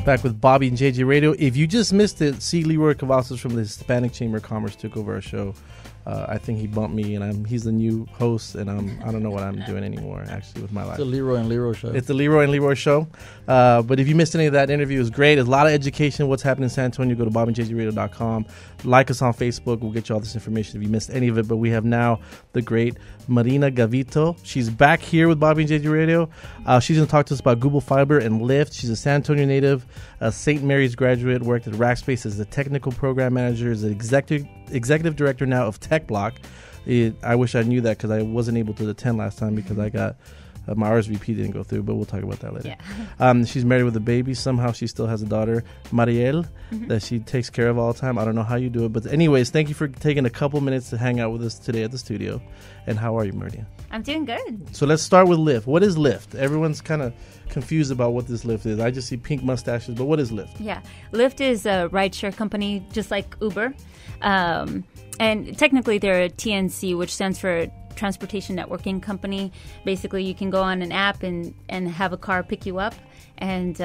back with Bobby and JJ Radio. If you just missed it, see LeRoy Cavazos from the Hispanic Chamber of Commerce took over our show. I think he bumped me, and he's the new host, and I don't know what I'm doing anymore, actually, with my life. It's the LeRoy and LeRoy show. It's the LeRoy and LeRoy show. But if you missed any of that interview, it was great. There's a lot of education, what's happening in San Antonio. Go to bobbyandjjradio.com. Like us on Facebook. We'll get you all this information if you missed any of it. But we have now the great Marina Gavito. She's back here with Bobby and JJ Radio. She's going to talk to us about Google Fiber and Lyft. She's a San Antonio native, a St. Mary's graduate, worked at Rackspace as the technical program manager, is an executive director now of TechBloc. I wish I knew that because I wasn't able to attend last time because I got my RSVP didn't go through, but we'll talk about that later. Yeah. She's married with a baby. Somehow she still has a daughter, Mariel, that she takes care of all the time. I don't know how you do it, but anyways, thank you for taking a couple minutes to hang out with us today at the studio. And how are you, Maria? I'm doing good. So let's start with Lyft. What is Lyft? Everyone's kind of confused about what this Lyft is. I just see pink mustaches, but what is Lyft? Yeah, Lyft is a rideshare company just like Uber. And technically they're a TNC, which stands for Transportation Networking Company. Basically, you can go on an app and have a car pick you up and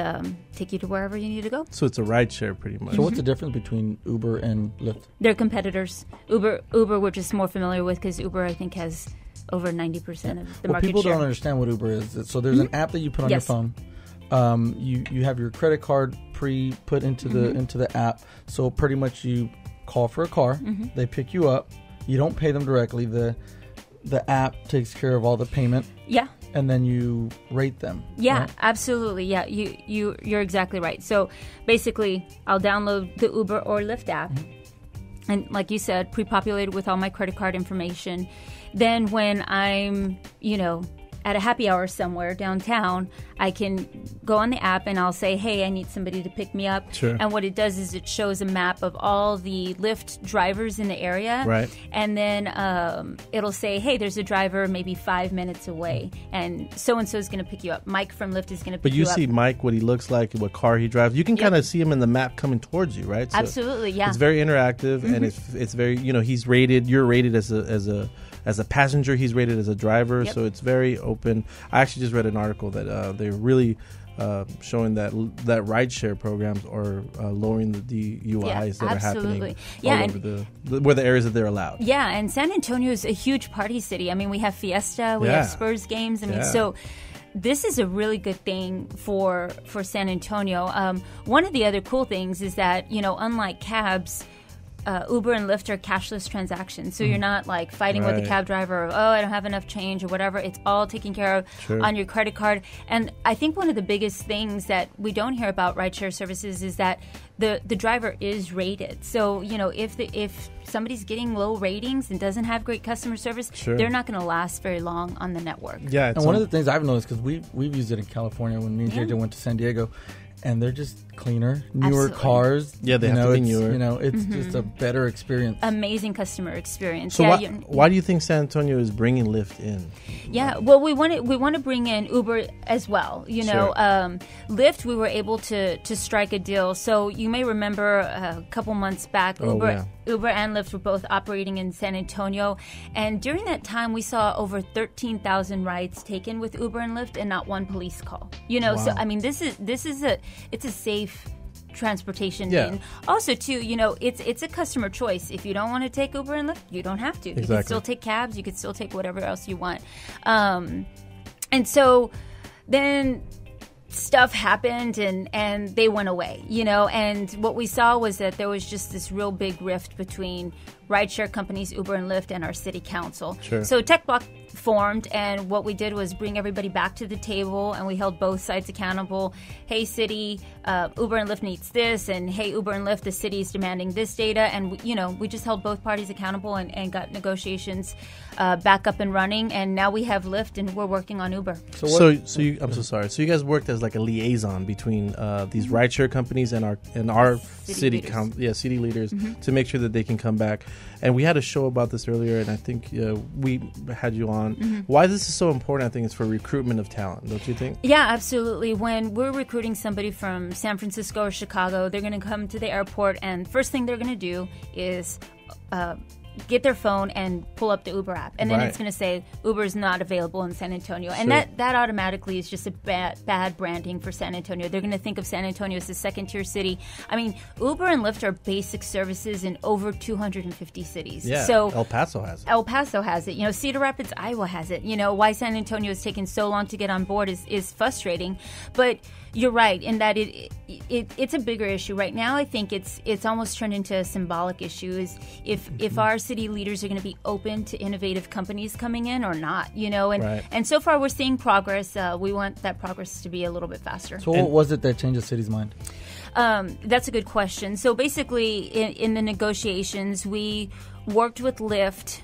take you to wherever you need to go. So it's a rideshare pretty much. So what's the difference between Uber and Lyft? They're competitors. Uber we're just more familiar with because Uber, I think, has over 90% of the market people share. Don't understand what Uber is. So there's an app that you put on your phone. You have your credit card put into the app. So pretty much you call for a car. They pick you up. You don't pay them directly. The app takes care of all the payment. Yeah. And then you rate them. Yeah, right? Absolutely. Yeah, you're exactly right. So basically, I'll download the Uber or Lyft app. And like you said, pre-populated with all my credit card information. Then when I'm, at a happy hour somewhere downtown, I can go on the app and I'll say, hey, I need somebody to pick me up. Sure. And what it does is it shows a map of all the Lyft drivers in the area. Right. And then it'll say, hey, there's a driver maybe 5 minutes away. And so-and-so is going to pick you up. Mike from Lyft is going to pick you up. But you see Mike, what he looks like, what car he drives. You can kind of see him in the map coming towards you, right? So absolutely, yeah. It's very interactive and it's very, he's rated, you're rated as a passenger, he's rated as a driver, so it's very open. I actually just read an article that they're really showing that rideshare programs are lowering the UIs that are happening all over where the areas that they're allowed. Yeah, and San Antonio is a huge party city. I mean, we have Fiesta, we have Spurs games. I mean, so this is a really good thing for San Antonio. One of the other cool things is that, unlike cabs, Uber and Lyft are cashless transactions. So you're not like fighting with the cab driver, I don't have enough change or whatever. It's all taken care of on your credit card. And I think one of the biggest things that we don't hear about rideshare services is that the driver is rated. So, if somebody's getting low ratings and doesn't have great customer service, they're not going to last very long on the network. Yeah, and one of the things I've noticed, because we've used it in California when me and JJ went to San Diego, and they're just cleaner, newer cars. Yeah, they have to be newer. It's just a better experience. Amazing customer experience. So why do you think San Antonio is bringing Lyft in? Yeah, well, we want to bring in Uber as well. Lyft, we were able to strike a deal. So you may remember a couple months back, Uber and Lyft were both operating in San Antonio, and during that time, we saw over 13,000 rides taken with Uber and Lyft, and not one police call. So I mean, this is a safe transportation. Yeah. And also, too, it's a customer choice. If you don't want to take Uber and Lyft, you don't have to. Exactly. You can still take cabs. You can still take whatever else you want. And so then stuff happened and they went away, and what we saw was that there was just this real big rift between rideshare companies, Uber and Lyft, and our city council. So TechBloc formed, and what we did was bring everybody back to the table, and we held both sides accountable. Hey, city, Uber and Lyft needs this, and hey, Uber and Lyft, the city is demanding this data, and we just held both parties accountable and got negotiations back up and running, and now we have Lyft, and we're working on Uber. I'm so sorry. So you guys worked as like a liaison between these rideshare companies and our city leaders to make sure that they can come back. And we had a show about this earlier, and I think we had you on. Why this is so important, I think, is for recruitment of talent, don't you think? Yeah, absolutely. When we're recruiting somebody from San Francisco or Chicago, they're going to come to the airport, and first thing they're going to do is get their phone and pull up the Uber app, and then it's going to say Uber is not available in San Antonio, and that automatically is just a bad branding for San Antonio. They're going to think of San Antonio as a second-tier city. I mean, Uber and Lyft are basic services in over 250 cities. Yeah, so El Paso has it. El Paso has it. Cedar Rapids, Iowa has it. Why San Antonio has taken so long to get on board is frustrating, but you're right in that it's a bigger issue right now. I think it's almost turned into a symbolic issue. Is if our city leaders are going to be open to innovative companies coming in or not, and so far we're seeing progress. We want that progress to be a little bit faster. So what was it that changed the city's mind? That's a good question. So basically, in the negotiations, we worked with Lyft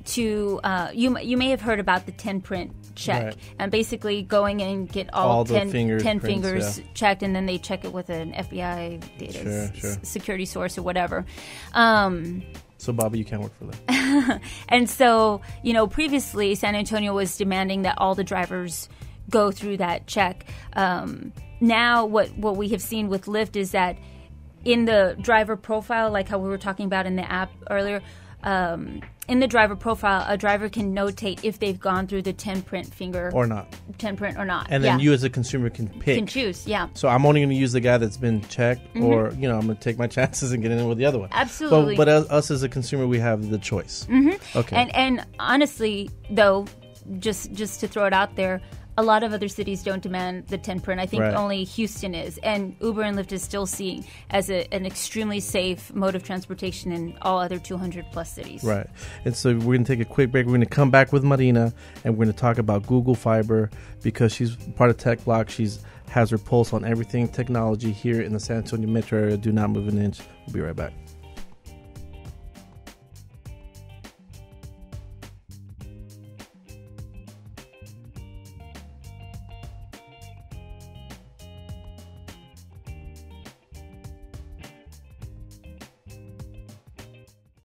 to you may have heard about the 10 print check, and basically going and get all 10 fingers checked, and then they check it with an FBI data security source or whatever. So, Bobby, you can't work for them. And so, previously San Antonio was demanding that all the drivers go through that check. Now, what we have seen with Lyft is that in the driver profile, like how we were talking about in the app earlier, in the driver profile, a driver can notate if they've gone through the 10 print finger or not. 10 print or not. And then you as a consumer can pick. Can choose, yeah. So I'm only going to use the guy that's been checked, or, I'm going to take my chances and get in with the other one. Absolutely. But us as a consumer, we have the choice. Okay. And honestly, though, just to throw it out there, a lot of other cities don't demand the 10 print. I think only Houston is. And Uber and Lyft is still seen as an extremely safe mode of transportation in all other 200-plus cities. Right. And so we're going to take a quick break. We're going to come back with Marina, and we're going to talk about Google Fiber because she's part of TechBloc. She has her pulse on everything technology here in the San Antonio metro area. Do not move an inch. We'll be right back.